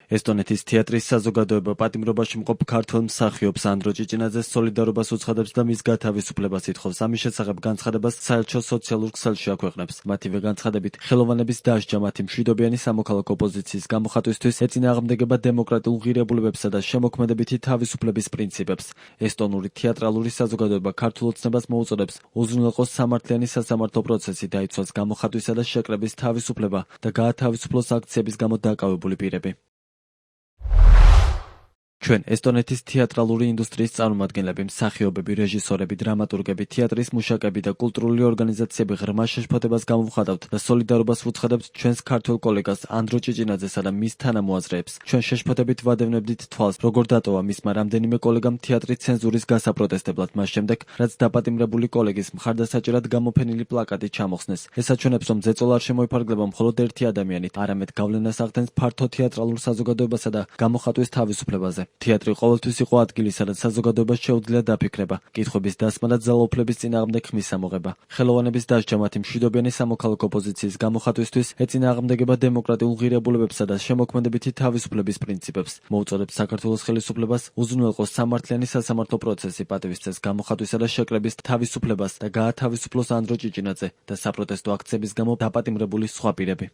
ესტონეთის თეატრის საზოგადოება პატიმრობაში მყოფ ქართველ მსახიობს ანდრო ჭიჭინაძეს სოლიდარობას უცხადებს და მის გათავისუფლებას ითხოვს. ამის შესახებ განცხადებას საელჩო სოციალურ ქსელში აქვეყნებს. მათივე განცხადებით, ხელოვანების დასჯა მათი მშვიდობიანი სამოქალაქო ოპოზიციის გამოხატვისთვის ეწინააღმდეგება დემოკრატიულ ღირებულებებსა და შემოქმედებითი თავისუფლების პრინციპებს. ესტონური თეატრალური საზოგადოება ქართულ ოცნებას მოუწოდებს უზრუნველყოს სამართლიანი სასამართლო პროცესი, დაიცვას გამოხატვისა და შეკრების თავისუფლება და გაათავისუფლოს აქციების გამო დაკავებული პირები. ჩვენ ესტონეთის თეატრალური ინდუსტრიის წარმომადგენლები, მსახიობები, რეჟისორები, დრამატურგები, თეატრის მუშაკები და კულტურული ორგანიზაციები ღრმა შეშფოთებას გამოვხატავთ და სოლიდარობას ვუცხადებთ ჩვენს ქართველ კოლეგას ანდრო ჭიჭინაძესა და მის თანამოაზრეებს. ჩვენ შეშფოთებით ვადევნებდით თვალს, როგორ დატოვა მისმა რამდენიმე კოლეგამ თეატრის ცენზურის გასაპროტესტებლად მას შემდეგ, რაც დაპატიმრებული კოლეგის მხარდასაჭერად გამოფენილი პლაკატი ჩამოხსნეს. ეს აჩვენებს, რომ ზეწოლა არ შემოიფარგლება მხოლოდ ერთი ადამიანით, არამედ გავლენას ახდენს ფართო თეატრალურ საზოგადოებასა და გამოხატვის თავისუფლებაზე. თეატრი ყოველთვის იყო ადგილი, სადაც საზოგადოებას შეუძლია დაფიქრება, კითხვების დასმა და ძალაუფლების წინააღმდეგ ხმის ამოღება. ხელოვანების დასჯა მათი მშვიდობიანი სამოქალაქო ოპოზიციის გამოხატვისთვის ეწინააღმდეგება დემოკრატიულ ღირებულებებსა და შემოქმედებითი თავისუფლების პრინციპებს. მოუწოდებს საქართველოს ხელისუფლებას უზრუნველყოს სამართლიანი სასამართლო პროცესი, პატივისცეს გამოხატვისა და შეკრების თავისუფლებას და გაათავისუფლოს ანდრო ჭიჭინაძე და საპროტესტო აქციების გამო დაპატიმრებული სხვა პირები.